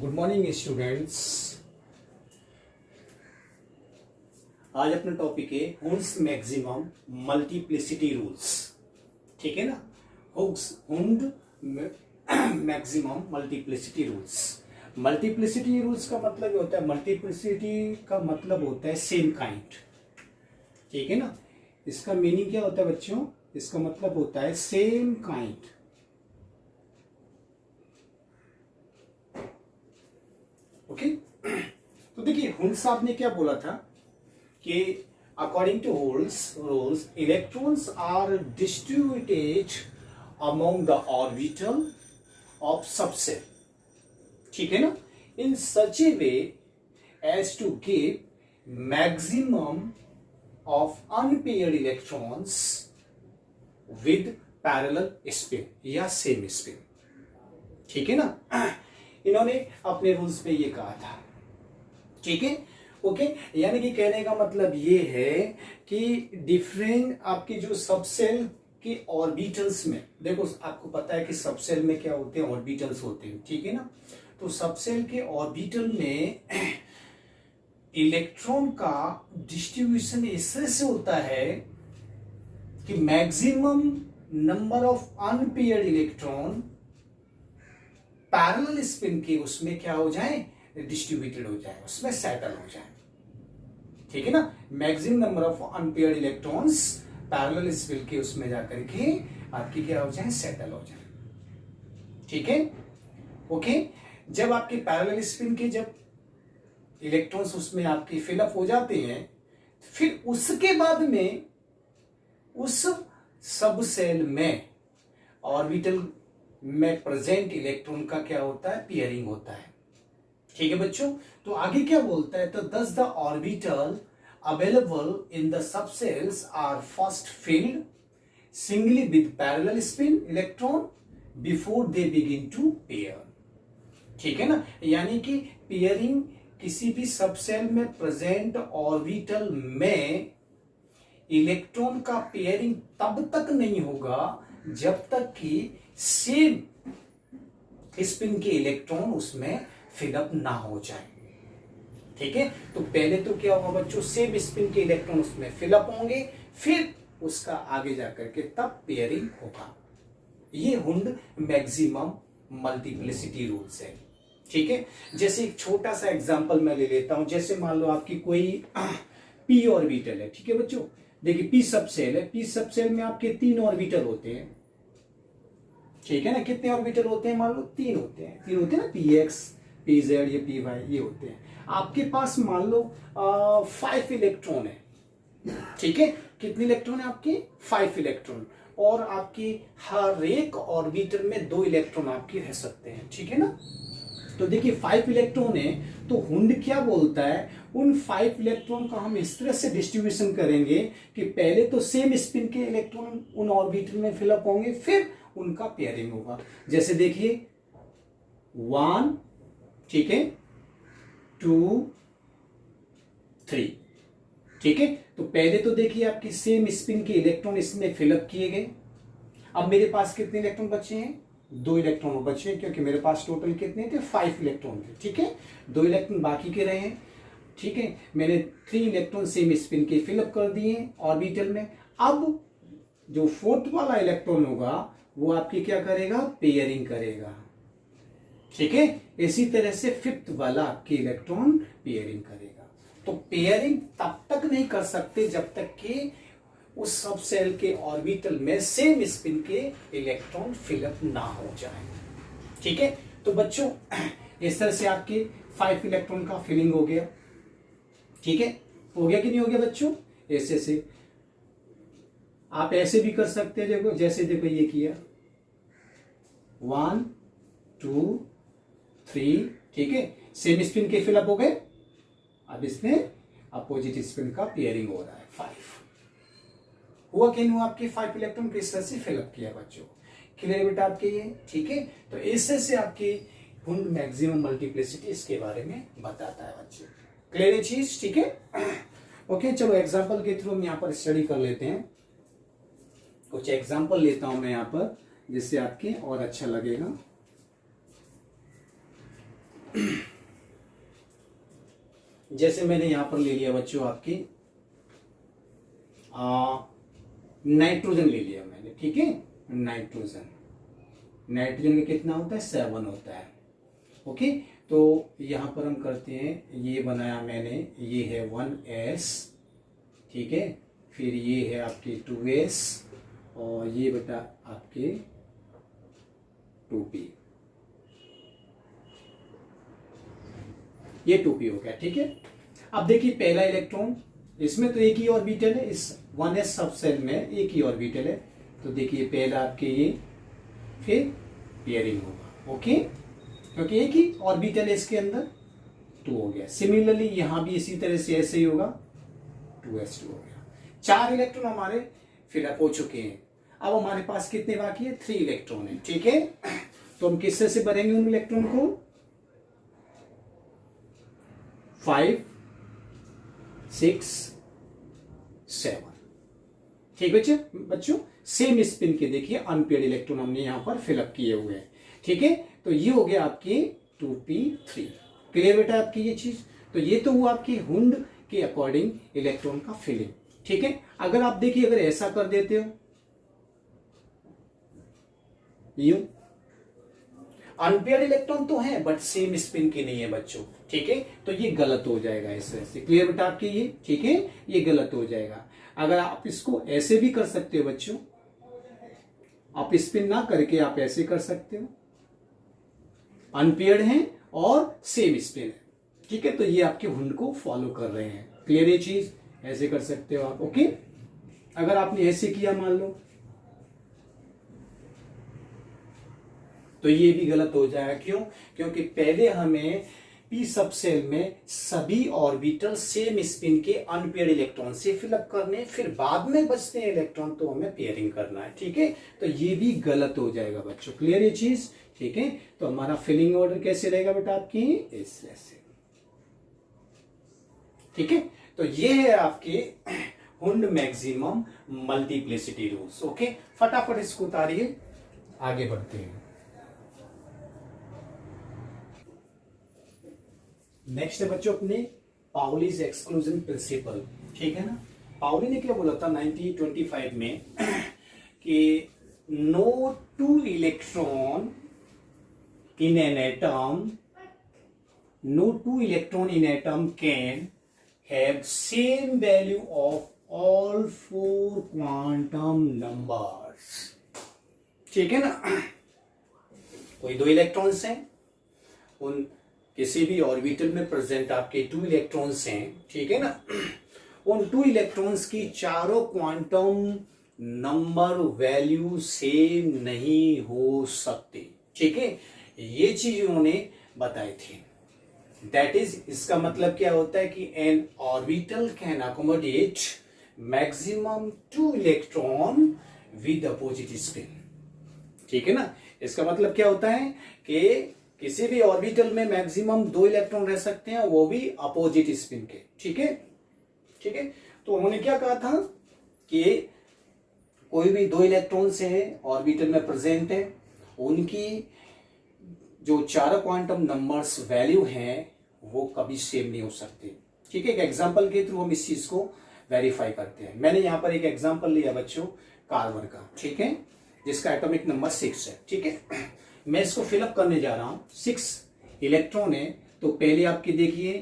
Good morning students. आज अपना topic है हुंड्स मैक्सिमम मल्टीप्लिसिटी रूल्स। ठीक है ना, Hund maximum multiplicity rules. Multiplicity rules का मतलब होता है, मल्टीप्लिसिटी का मतलब होता है सेम काइंड। ठीक है ना, इसका मीनिंग क्या होता है बच्चों? इसका मतलब होता है सेम काइंड। ओके तो देखिए हुंड साहब ने क्या बोला था कि according to Hund's rules electrons are distributed among the orbital of subshell. ठीक है ना, in such a way as to give maximum of unpaired electrons with parallel spin या सेम स्पिन। ठीक है ना, इन्होंने अपने रूल्स पे ये कहा था। ठीक है, ओके यानी कि कहने का मतलब ये है कि डिफरेंट आपके जो सबसेल के ऑर्बिटल्स में, देखो आपको पता है कि सबसेल में क्या होते हैं, ऑर्बिटल्स होते हैं। ठीक है ना, तो सबसेल के ऑर्बिटल में इलेक्ट्रॉन का डिस्ट्रीब्यूशन इस तरह से होता है कि maximum number of unpaired electron parallel spin के उसमें क्या हो जाए, डिस्ट्रीब्यूटेड हो जाए, उसमें सेटल हो जाए। ठीक है ना, maximum number of unpaired electrons parallel spin के उसमें जाकर के आपकी क्या हो जाए, सेटल हो जाए। ठीक है, ओके जब आपके पैरेलल स्पिन के जब इलेक्ट्रॉन्स उसमें आपके फिलअप हो जाते हैं, फिर उसके बाद में उस सब सेल में ऑर्बिटल में प्रेजेंट इलेक्ट्रॉन का क्या होता है, पेयरिंग होता है। ठीक है बच्चों, तो आगे क्या बोलता है, तो thus the orbital available in the subshells are first filled singly with parallel spin electron before they begin to pair. ठीक है ना, यानी कि पेयरिंग किसी भी सबसेल में प्रेजेंट ऑर्बिटल में इलेक्ट्रॉन का पेयरिंग तब तक नहीं होगा जब तक कि सेम स्पिन के इलेक्ट्रॉन उसमें फिलअप ना हो जाए। ठीक है, तो पहले तो क्या होगा बच्चों, सेम स्पिन के इलेक्ट्रॉन उसमें फिलअप होंगे, फिर उसका आगे जाकर के तब पेयरिंग होगा। ये हुंड मैक्सिमम मल्टीप्लिसिटी रूल्स है। ठीक है, जैसे एक छोटा सा एग्जांपल मैं ले लेता हूं। जैसे मान लो आपकी कोई पी ऑर्बिटल है। ठीक है बच्चों, देखिए पी सबसेल है, पी सबसेल में आपके 3 ऑर्बिटल होते हैं। ठीक है ना, कितने ऑर्बिटल होते हैं, मान लो 3 होते हैं। 3 होते हैं ना, पी एक्स पी जेड ये पी वाई ये होते हैं। आपके पास मान लो 5 इलेक्ट्रॉन है। ठीक है, कितने इलेक्ट्रॉन है आपके, 5 इलेक्ट्रॉन, और आपकी हर एक ऑर्बिटल में 2 इलेक्ट्रॉन आपके रह सकते हैं। ठीक है ना, तो देखिए 5 इलेक्ट्रॉन है, तो हुंड क्या बोलता है, उन 5 इलेक्ट्रॉन का हम इस तरह से डिस्ट्रीब्यूशन करेंगे कि पहले तो सेम स्पिन के इलेक्ट्रॉन उन ऑर्बिटल में फिलअप होंगे, फिर उनका पेयरिंग होगा। जैसे देखिए 1, ठीक है, 2, 3। ठीक है, तो पहले तो देखिए आपकी सेम स्पिन के इलेक्ट्रॉन इसमें फिलअप किए गए। अब मेरे पास कितने इलेक्ट्रॉन बचे हैं, 2 इलेक्ट्रॉन बचे हैं, क्योंकि मेरे पास टोटल कितने थे, 5 इलेक्ट्रॉन थे। ठीक है, 2 इलेक्ट्रॉन बाकी के रहे हैं। ठीक है, मैंने 3 इलेक्ट्रॉन सेम स्पिन के फिलअप कर दिए ऑर्बिटल में। अब जो 4th वाला इलेक्ट्रॉन होगा वो आपकी क्या करेगा, पेयरिंग करेगा। ठीक है, इसी तरह से 5th वाला आपके इलेक्ट्रॉन पेयरिंग करेगा। तो पेयरिंग तब तक नहीं कर सकते जब तक कि उस सब सेल के ऑर्बिटल में सेम स्पिन के इलेक्ट्रॉन फिलअप ना हो जाए। ठीक है, तो बच्चों इस तरह से आपके 5 इलेक्ट्रॉन का फिलिंग हो गया। ठीक है, हो गया कि नहीं हो गया बच्चों? ऐसे से आप ऐसे भी कर सकते हैं, देखो जैसे देखो ये किया 1 2 3। ठीक है, सेम स्पिन के फिलअप हो गए। अब इसमें अपोजिट स्पिन का पेयरिंग हो रहा है। 5 हुआ कि नहीं हुआ, आपके 5 इलेक्ट्रॉन किस तरह से फिलअप किया बच्चों? क्लियर बेटा आपके ये? ठीक है, तो इससे से आपकी हुंड मैक्सिमम मल्टीप्लिसिटी इसके बारे में बताता है बच्चों। क्लियर है चीज? ठीक है, ओके चलो एग्जांपल के थ्रू हम यहाँ पर स्टडी कर लेते हैं। कुछ एग्जांपल लेता हूं मैं यहाँ पर, जिससे आपके और अच्छा लगेगा। जैसे मैंने यहां पर ले लिया बच्चों आपकी नाइट्रोजन ले लिया मैंने, ठीक है। नाइट्रोजन का कितना होता है, 7 होता है। ओके, तो यहां पर हम करते हैं, ये बनाया मैंने, ये है 1s, ठीक है। फिर ये है आपके 2s और ये बेटा आपके 2p, ये 2p हो गया, ठीक है। अब देखिए पहला इलेक्ट्रॉन, इसमें तो एक ही ऑर्बिटल है, इस 1s सब सेल में एक ही ऑर्बिटल है, तो देखिए पहला आपके ये, फिर पेयरिंग होगा, ओके, क्योंकि एक ही ऑर्बिटल है इसके अंदर, 2 हो गया। सिमिलरली यहां भी इसी तरह से ऐसे ही होगा, 2s2 हो गया। 4 इलेक्ट्रॉन हमारे फिलअप हो चुके हैं। अब हमारे पास कितने बाकी है, 3 इलेक्ट्रॉन है, ठीक है। तो हम किससे से भरेंगे उन इलेक्ट्रॉन को, 5, 6, 7, ठीक है बच्चों। सेम स्पिन के देखिए अनपेयर्ड इलेक्ट्रॉन हमने यहां पर फिलअप किए हुए हैं, ठीक है। तो ये हो गया आपकी 2p3। क्लियर बेटा आपकी ये चीज। तो ये तो हुआ आपकी हुंड के अकॉर्डिंग इलेक्ट्रॉन का फिलिंग, ठीक है। अगर आप देखिए, अगर ऐसा कर देते हो, यूं, अनपेयर्ड इलेक्ट्रॉन तो है बट सेम स्पिन के नहीं है बच्चों, ठीक है। तो ये गलत हो जाएगा इस तरह से। क्लियर बेटा आपकी ये, ठीक है, ये गलत हो जाएगा। अगर आप इसको ऐसे भी कर सकते हो बच्चों, आप स्पिन ना करके आप ऐसे कर सकते हो, अनपेयर्ड है और सेम स्पिन है, ठीक है। तो ये आपके हुंड को फॉलो कर रहे हैं। क्लियर ये चीज, ऐसे कर सकते हो आप, ओके। अगर आपने ऐसे किया मान लो, तो ये भी गलत हो जाएगा। क्यों, क्योंकि पहले हमें पी सब सेल में सभी ऑर्बिटल सेम स्पिन के अनपेयर्ड इलेक्ट्रॉन से फिलअप करने, फिर बाद में बचते हैं इलेक्ट्रॉन तो हमें पेयरिंग करना है, ठीक है। तो ये भी गलत हो जाएगा बच्चों। क्लियर ये चीज, ठीक है। तो हमारा फिलिंग ऑर्डर कैसे रहेगा बेटा आपकी, इस तरह से, ठीक है। तो ये है आपके Hund maximum multiplicity rules, okay. फटाफट इसको उतारिए, आगे बढ़ते हैं। नेक्स्ट है बच्चों अपने पाउलीज एक्सक्लूजन प्रिंसिपल, ठीक है ना। पाउली ने क्या बोला था 1925 में कि no 2 electron in an atom, no 2 electron in atom can have same value of all 4 quantum numbers, ठीक है ना। कोई 2 इलेक्ट्रॉन्स हैं, उन किसी भी ऑर्बिटल में प्रेजेंट आपके 2 इलेक्ट्रॉन्स हैं, ठीक है ना। उन 2 इलेक्ट्रॉन्स की चारों क्वांटम नंबर वैल्यू सेम नहीं हो सकती, ठीक है। ये चीज उन्होंने बताई थी। दैट इज, इसका मतलब क्या होता है कि N orbital can accommodate maximum 2 electron with opposite spin, ठीक है ना। इसका मतलब क्या होता है कि किसी भी ऑर्बिटल में मैक्सिमम 2 इलेक्ट्रॉन रह सकते हैं, वो भी अपोजिट स्पिन के, ठीक है, ठीक है। तो उन्होंने क्या कहा था कि कोई भी 2 इलेक्ट्रॉन से ऑर्बिटल में प्रेजेंट है, उनकी जो 4 क्वांटम नंबर्स वैल्यू हैं वो कभी सेम नहीं हो सकती, ठीक है। एक एग्जांपल के थ्रू हम इस चीज को वेरीफाई करते हैं। मैंने यहां पर एक एग्जांपल लिया बच्चों कार्बन का, ठीक है, जिसका एटॉमिक नंबर 6 है, ठीक है। मैं इसको फिलअप करने जा रहा हूं, 6 इलेक्ट्रॉन है। तो पहले आपके देखिए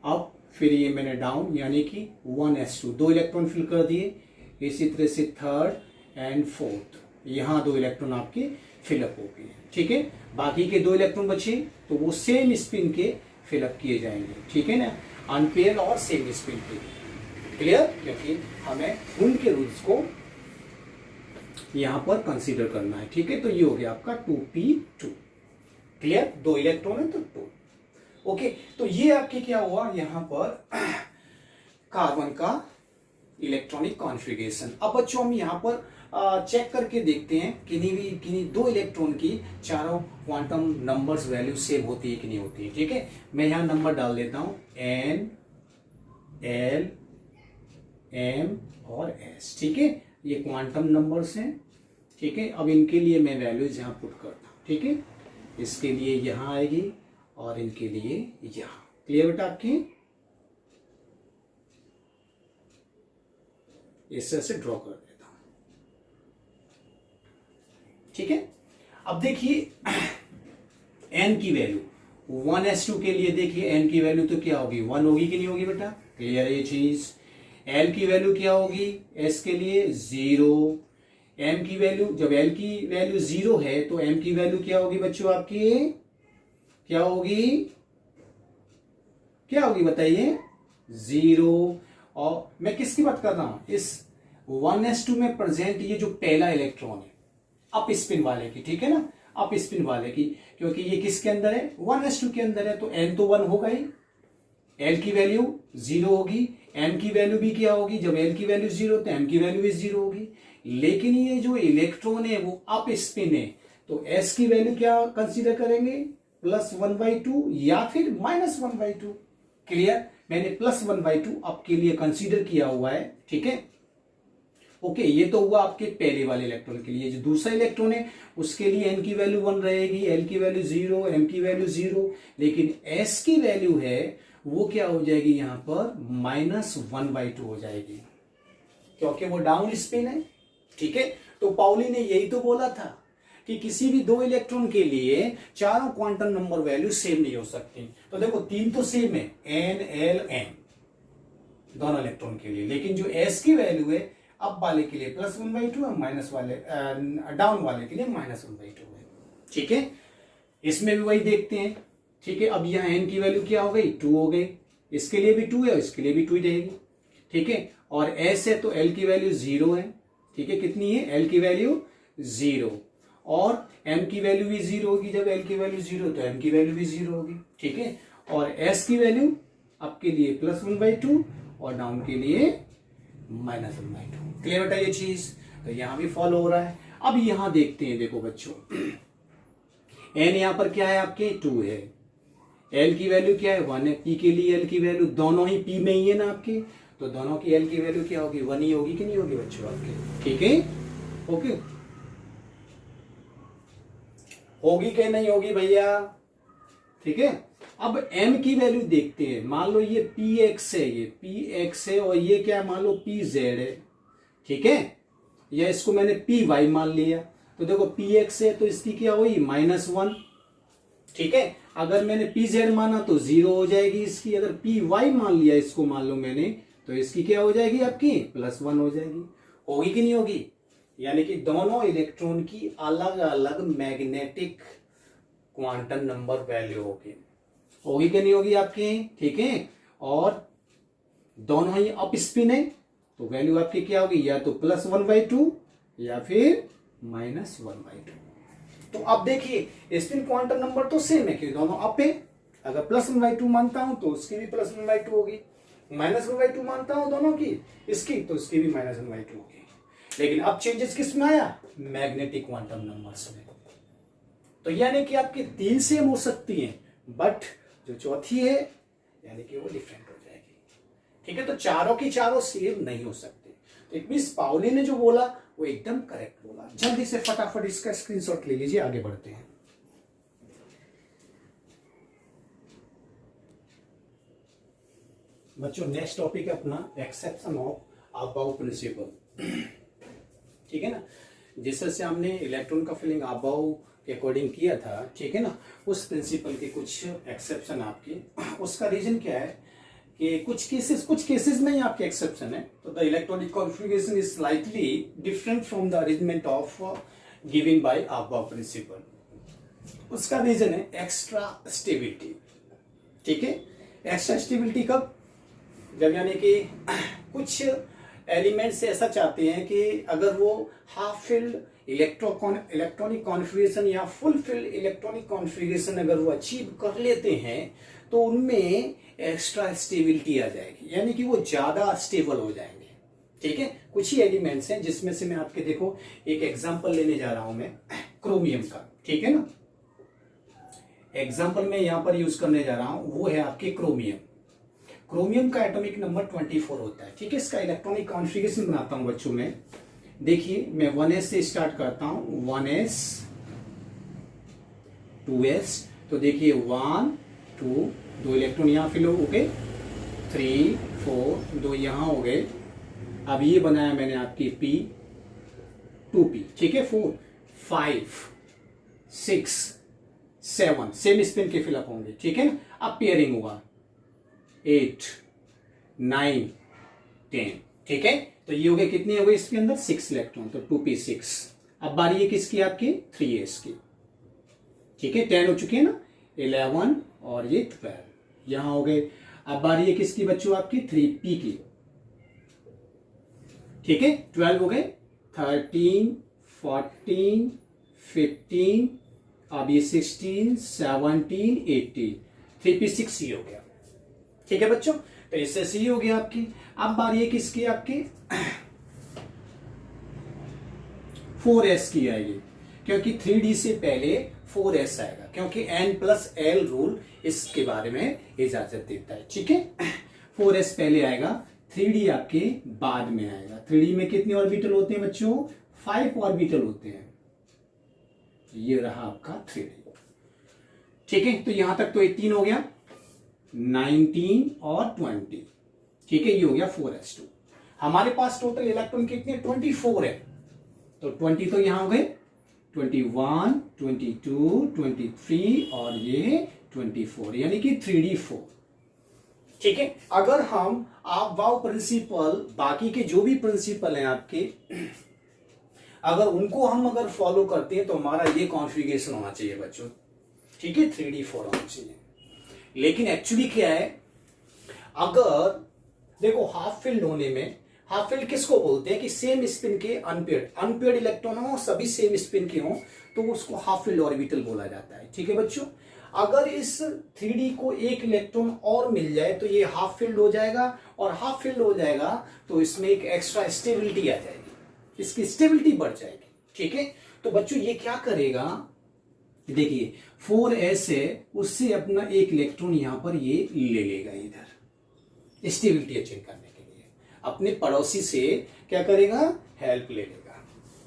अप, फिर ये मैंने डाउन, यानी कि 1s2 2 इलेक्ट्रॉन फिल कर दिए। इसी तरह से 3rd एंड 4th, यहां 2 इलेक्ट्रॉन आपके फिलअप हो गए, ठीक है। बाकी के 2 इलेक्ट्रॉन बचे तो वो सेम स्पिन के फिलअप किए जाएंगे, ठीक है ना, अनपेयर और सेम स्पिन के। क्लियर, क्योंकि हमें उनके रूल्स को यहां पर कंसीडर करना है, ठीक है। तो ये हो गया आपका 2p2। क्लियर, 2 इलेक्ट्रॉन है तो 2, ओके। तो ये आपके क्या हुआ यहां पर कार्बन का इलेक्ट्रॉनिक कॉन्फ़िगरेशन। अब बच्चों हम यहां पर चेक करके देखते हैं किन्हीं 2 इलेक्ट्रॉन की चारों क्वांटम नंबर्स वैल्यू सेम होती है कि नहीं होती है, ठीक है। मैं यहां नंबर डाल देता हूं N, L, M और S, ठीक है। ये क्वांटम नंबर्स हैं, ठीक है। अब इनके लिए मैं वैल्यूज यहां पुट करता हूं, ठीक है। इसके लिए यहां आएगी और इनके लिए यहाँ। क्लियर बेटा आपकी? इस तरह से ड्रॉ कर देता हूं, ठीक है। अब देखिए n की वैल्यू 1s2 के लिए देखिए n की वैल्यू तो क्या होगी, 1 होगी कि नहीं होगी बेटा? क्लियर है ये चीज। l की वैल्यू क्या होगी, s के लिए 0। m की वैल्यू, जब l की वैल्यू 0 है तो m की वैल्यू क्या होगी बच्चों आपकी, क्या होगी, क्या होगी बताइए, 0। और मैं किसकी बात कर रहा हूं, इस 1s2 में प्रेजेंट ये जो पहला इलेक्ट्रॉन है अप स्पिन वाले की, ठीक है ना, अप स्पिन वाले की, क्योंकि ये किसके अंदर है, 1s2 के अंदर है, तो n तो 1 होगा ही, l की वैल्यू 0 होगी, m की वैल्यू भी क्या होगी, जब l की वैल्यू 0 तो m की वैल्यू भी 0 होगी। लेकिन ये जो इलेक्ट्रॉन है वो अप स्पिन है, तो s की वैल्यू क्या कंसीडर करेंगे, +1/2 या फिर -1/2। क्लियर, मैंने +1/2 आपके लिए कंसीडर किया हुआ है, ठीक है। ओके, ये तो हुआ आपके पहले वाले इलेक्ट्रॉन के लिए। जो दूसरा इलेक्ट्रॉन है उसके लिए n की वैल्यू 1 रहेगी, l की वैल्यू 0, m की वैल्यू 0, लेकिन s की वैल्यू है वो क्या हो जाएगी, यहां पर -1/2 हो जाएगी, क्योंकि वो डाउन स्पिन है, ठीक है। तो पाउली ने यही तो बोला था कि किसी भी दो इलेक्ट्रॉन के लिए चारों क्वांटम नंबर वैल्यू सेम नहीं हो सकती। तो देखो 3 तो सेम है, n, l, m दोनों इलेक्ट्रॉन के लिए, लेकिन जो s की वैल्यू है अप वाले के लिए +1/2 और माइनस वाले डाउन वाले के लिए -1/2 है, ठीक है। इसमें भी वही देखते हैं, ठीक है। अब यहाँ n की वैल्यू क्या हो गई, 2 हो गई, इसके लिए भी 2 है और इसके लिए भी 2 ही रहेगी, ठीक है। और s है तो l की वैल्यू 0 है, ठीक है। कितनी है, l की वैल्यू 0, और m की वैल्यू भी 0 होगी, जब l की वैल्यू 0 तो m की वैल्यू भी 0 होगी, ठीक है। और s की वैल्यू आपके लिए +1/2 और डाउन के लिए -1/2। क्लियर बेटा ये चीज, तो यहां भी फॉलो हो रहा है। अब यहां देखते हैं, देखो बच्चों n यहां पर क्या है आपके, 2 है, l की वैल्यू क्या है, 1 है, p के लिए l की वैल्यू दोनों ही p में ही है ना आपके, तो दोनों की l की वैल्यू क्या होगी, 1 ही होगी कि नहीं होगी बच्चों आपके, ठीक है। ओके, होगी कि नहीं होगी भैया, ठीक है। अब m की वैल्यू देखते हैं, मान लो ये px है, ये px है और ये क्या मान लो pz है, ठीक है, या इसको मैंने py मान लिया, तो देखो px है तो इसकी क्या हुई, -1, ठीक है। अगर मैंने pz माना तो 0 हो जाएगी इसकी, अगर py मान लिया इसको, मान लो मैंने, तो इसकी क्या हो जाएगी आपकी, +1 हो जाएगी। होगी कि नहीं होगी, यानी कि दोनों इलेक्ट्रॉन की अलग अलग मैग्नेटिक क्वांटम नंबर वैल्यू होगी, होगी कि नहीं होगी आपकी, ठीक है। और दोनों ही अप स्पिन है तो वैल्यू आपकी क्या होगी, या तो +1/2 या फिर -1/2। तो अब देखिए स्पिन क्वांटम नंबर तो सेम है कि दोनों अप है, अगर +1/2 मानता हूं तो उसकी भी +1/2 होगी, -1/2 मानता हूं दोनों की इसकी, तो इसकी भी -1/2 होगी। लेकिन अब चेंजेस किस में आया, मैग्नेटिक क्वांटम नंबर्स में। तो यानी कि आपकी 3 सेम हो सकती हैं, बट जो चौथी है यानी कि वो डिफरेंट हो जाएगी, ठीक है। तो चारों की चारों सेम नहीं हो सकते। तो एक मिस पाउली ने जो बोला वो एकदम करेक्ट बोला। जल्दी से फटाफट इसका स्क्रीनशॉट ले लीजिए, आगे बढ़ते हैं। बच्चों नेक्स्ट टॉपिक है अपना एक्सेप्शन ऑफ अबाउ प्रिंसिपल, ठीक है ना। जिस तरह से हमने इलेक्ट्रॉन का फिलिंग अबाउ के अकॉर्डिंग किया था, ठीक है ना, उस प्रिंसिपल के कुछ एक्सेप्शन आपके, उसका रीजन क्या है कि कुछ केसेस में ही आपके एक्सेप्शन है। तो the electronic configuration is slightly different from the arrangement of given by aufbau principle. उसका रीजन है एक्स्ट्रा स्टेबिलिटी, ठीक है। एक्स्ट्रा स्टेबिलिटी कब, जब यानी कि कुछ एलिमेंट्स ऐसा चाहते हैं कि अगर वो हाफ फिल्ड इलेक्ट्रॉनिक कॉन्फ़िगरेशन या फुल फिल्ड इलेक्ट्रॉनिक कॉन्फ़िगरेशन अगर वो अचीव कर लेते हैं तो उनमें एक्स्ट्रा स्टेबिलिटी आ जाएगी, यानी कि वो ज्यादा स्टेबल हो जाएंगे, ठीक है। कुछ ही एलिमेंट्स हैं जिसमें से मैं आपके देखो एक एग्जांपल लेने जा रहा हूं मैं क्रोमियम का, ठीक है ना। एग्जांपल में यहां पर यूज करने जा रहा हूं वो है आपके क्रोमियम। क्रोमियम का एटॉमिक नंबर 24 होता है, ठीक है। इसका इलेक्ट्रॉनिक कॉन्फ़िगरेशन बनाता हूं बच्चों में, देखिए मैं 1s से स्टार्ट करता हूं, 1s 2s, तो देखिए 1 2, 2 इलेक्ट्रॉन यहाँ फिल हो गए, 3 4, 2 यहाँ हो गए। अब ये बनाया मैंने आपकी P, 2p, ठीक है, 4 5 6 7 सेम स्पिन के फिलअप होंगे, ठीक है ना। अब पेयरिंग होगा 8 9 10, ठीक है। तो ये हो गए, कितने हो गए इसके अंदर 6 इलेक्ट्रॉन, तो 2p6। अब बारी है किसकी, आपकी 3s की, ठीक है। 10 हो चुके हैं ना, 11 और ये 12 यहां हो गए। अब बारी है किसकी बच्चों, आपकी 3p की, ठीक है। 12 हो गए, 13 14 15, अब ये 16 17 18, 3p6 ये हो गया, ठीक है बच्चों। तो इससे सी हो गया आपकी। अब बारी है किसकी, आपकी 4s की आएगी, क्योंकि 3d से पहले 4s आएगा, क्योंकि n+l रूल इसके बारे में इजाजत देता है, ठीक है। 4s पहले आएगा, 3d आपके बाद में आएगा। 3d में कितने ऑर्बिटल होते हैं बच्चों, 5 ऑर्बिटल होते हैं। ये रहा आपका 3d, ठीक है। तो यहां तक तो 18 हो गया, 19 और 20, ठीक है। ये हो गया 4s2। हमारे पास टोटल इलेक्ट्रॉन कितने, 24 है, तो 20 तो यहां हो गए, 21 22 23 और ये 24, यानी कि 3d4, ठीक है। अगर हम आप वाव प्रिंसिपल, बाकी के जो भी प्रिंसिपल हैं आपके, अगर उनको हम अगर फॉलो करते हैं तो हमारा ये कॉन्फ़िगरेशन होना चाहिए बच्चों, ठीक है, 3d4 होना चाहिए। लेकिन एक्चुअली क्या है, अगर देखो हाफ फिल्ड होने में, हाफ फिल्ड किसको बोलते हैं कि सेम स्पिन के अनपेयर्ड इलेक्ट्रॉन हो, सभी सेम स्पिन के हो, तो उसको हाफ फिल्ड ऑर्बिटल बोला जाता है, ठीक है बच्चों। अगर इस 3d को एक इलेक्ट्रॉन और मिल जाए तो ये हाफ फिल्ड हो जाएगा, और हाफ फिल्ड हो जाएगा तो इसमें एक एक्स्ट्रा स्टेबिलिटी आ जाएगी, इसकी स्टेबिलिटी बढ़ जाएगी, ठीक है। तो बच्चों ये क्या करेगा, देखिए 4s है, उससे अपना एक इलेक्ट्रॉन यहां पर ये ले लेगा, इधर स्टेबिलिटी अचीव करने के लिए अपने पड़ोसी से क्या करेगा, हेल्प ले लेगा,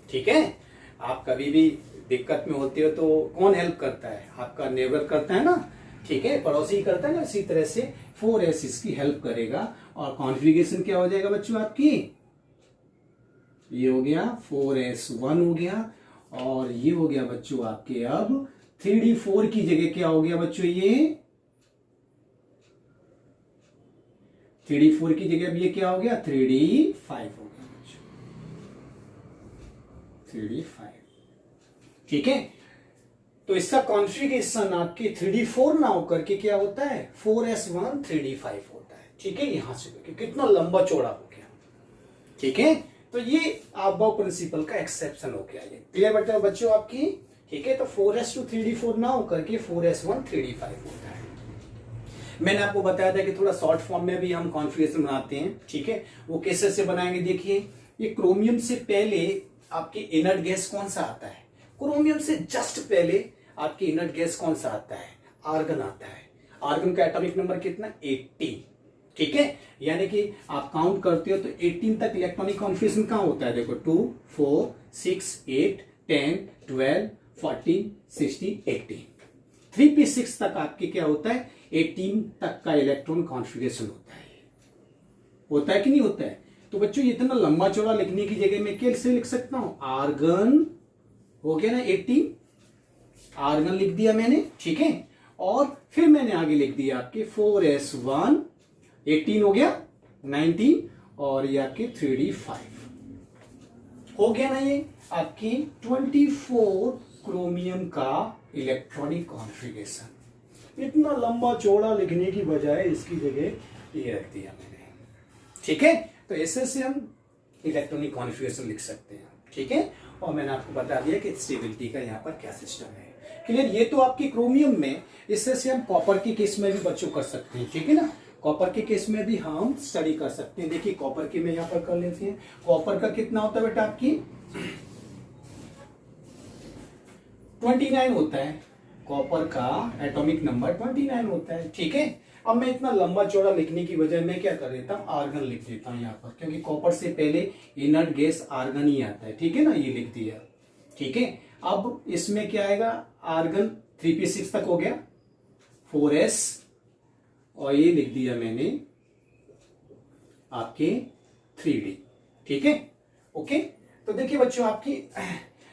ठीक है। आप कभी भी दिक्कत में होते हो तो कौन हेल्प करता है, आपका नेबर करता है ना, ठीक है, पड़ोसी करता है ना। इसी तरह से 4s इसकी हेल्प करेगा, और कॉन्फ़िगरेशन क्या हो जाएगा बच्चों आपकी, ये हो गया 4s1 हो गया, और ये हो गया बच्चों आपके अब 3d4 की जगह क्या हो गया बच्चों, ये 3d4 की जगह अब ये क्या हो गया, 3d5 हो गया बच्चों, 3d5, ठीक है। तो इसका कॉन्फ़िगरेशन आपके 3d4 ना होकर के क्या होता है, 4s1 3d5 होता है, ठीक है। यहां से कितना लंबा चौड़ा हो गया, ठीक है। तो ये अबव प्रिंसिपल का एक्सेप्शन हो गया, ये क्लियर बच्चों बच्चों आपकी, ठीक है। तो 4s2 3d4 ना होकर के 4s1 3d5 होता है। मैंने आपको बताया था कि थोड़ा शॉर्ट फॉर्म में भी हम कॉन्फ़िगरेशन बनाते हैं, ठीक है। वो कैसे से बनाएंगे, देखिए ये क्रोमियम से पहले आपके इनर्ट गैस कौन सा आता है, क्रोमियम से जस्ट पहले आपकी इनर्ट गैस कौन सा आता है, आर्गन आता है। आर्गन का एटॉमिक नंबर कितना, 18, ठीक है। यानी कि आप काउंट करते हो तो 18 तक इलेक्ट्रॉनिक कॉन्फ़िगरेशन कहां होता है, देखो 2 4 6 8 10 12 14 16 18, 3p6 तक आपके क्या होता है, 18 तक का इलेक्ट्रॉन कॉन्फ़िगरेशन होता है कि नहीं होता है। तो बच्चों इतना लंबा चौड़ा लिखने की जगह में कैसे लिख सकता हूं, आर्गन हो गया ना 18, आर्गन लिख दिया मैंने, ठीक है। और फिर मैंने आगे लिख दिया आपके 4s1, 18 हो गया 19, और ये आपके 3d5 हो गया ना, ये आपकी 24 क्रोमियम का इलेक्ट्रॉनिक कॉन्फ़िगरेशन। इतना लंबा चौड़ा लिखने की बजाय इसकी जगह ये रख दिया मैंने, ठीक है। तो ऐसे से हम इलेक्ट्रॉनिक कॉन्फ़िगरेशन लिख सकते हैं, ठीक है। और मैंने आपको बता दिया कि स्टेबिलिटी का यहाँ पर क्या सिस्टम है, क्लियर। ये तो आपकी क्रोमियम में, इससे से हम कॉपर के केस में भी बच्चों कर सकते हैं, ठीक है ना। कॉपर के केस में भी हम स्टडी कर सकते हैं। देखिए कॉपर के में यहाँ पर कर लेते हैं, कॉपर का कितना होता है बेटा, आपकी 29 होता है, कॉपर का एटॉमिक नंबर 29 होता है, ठीक है। अब मैं इतना लंबा चौड़ा लिखने की बजाय मैं क्या कर देता हूँ, आर्गन लिख देता हूँ यहाँ पर, क्योंकि कॉपर से पहले इनर्ट गैस आर्गन ही आता है, ठीक है ना, ये लिख दिया, ठीक है। अब इसमें क्या आएगा, आर्गन 3p6 तक हो गया, 4s और ये लिख दिया मैंने आपके 3D। ठीक है, ओके। तो देखिए बच्चों, आपकी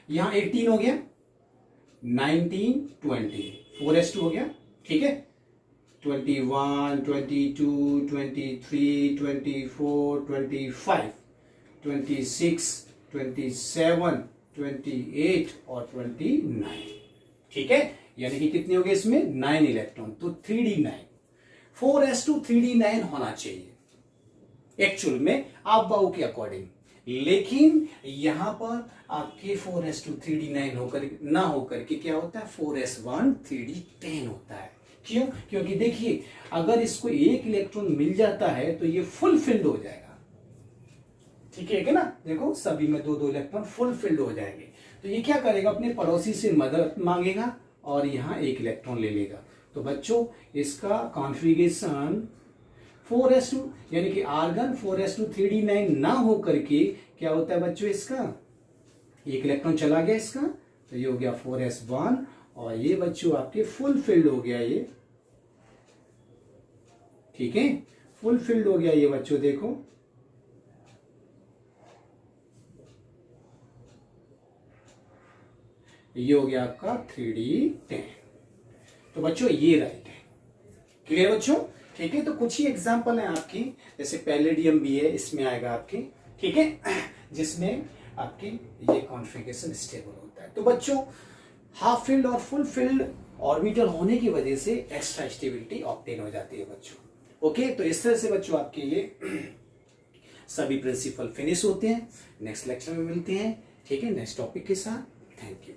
यहां 18 हो गया, 19, 20, 4s2 हो गया। ठीक है, 21, 22, 23, 24, 25, 26, 27, 28 और 29। ठीक है, यानी कि कितने हो गए इसमें? 9 इलेक्ट्रॉन। तो 3D9, 4s2 3D9 होना चाहिए एक्चुअल में आप बाऊ के अकॉर्डिंग, लेकिन यहां पर आपके 4s2 3D9 होकर ना होकर के क्या होता है, 4s1 3D10 होता है। क्यों? क्योंकि देखिए, अगर इसको एक इलेक्ट्रॉन मिल जाता है तो ये फुल फिल्ड हो जाएगा। ठीक है ना, देखो सभी में 2-2 इलेक्ट्रॉन फुल फिल्ड हो जाएंगे। तो ये क्या करेगा, अपने पड़ोसी से मदद मांगेगा और यहां एक इलेक्ट्रॉन ले लेगा। तो बच्चों, इसका कॉन्फ़िगरेशन 4s2 यानी कि आर्गन 4s2 3D9 ना हो करके क्या होता है बच्चों, इसका एक इलेक्ट्रॉन चला गया इसका, तो ये हो गया 4s1 और ये बच्चों आपके फुल फिल्ड हो गया ये। ठीक है, फुल फिल्ड हो गया ये बच्चों, देखो ये हो गया आपका 3D10। तो बच्चों ये राइट है। क्लियर बच्चों? ठीक है, तो कुछ ही एग्जांपल है आपकी, जैसे पैलेडियम भी है, इसमें आएगा आपकी। ठीक है, जिसमें आपकी ये कॉन्फ़िगरेशन स्टेबल होता है। तो बच्चों, हाफ फील्ड और फुल फील्ड ऑर्बिटल होने की वजह से एक्स्ट्रा स्टेबिलिटी ऑब्टेन हो जाती है बच्चों। ओके, तो इस तरह से बच्चों आपके ये सभी प्रिंसिपल फिनिश होते हैं। नेक्स्ट लेक्चर में मिलते हैं, ठीक है, नेक्स्ट टॉपिक के साथ। Thank you.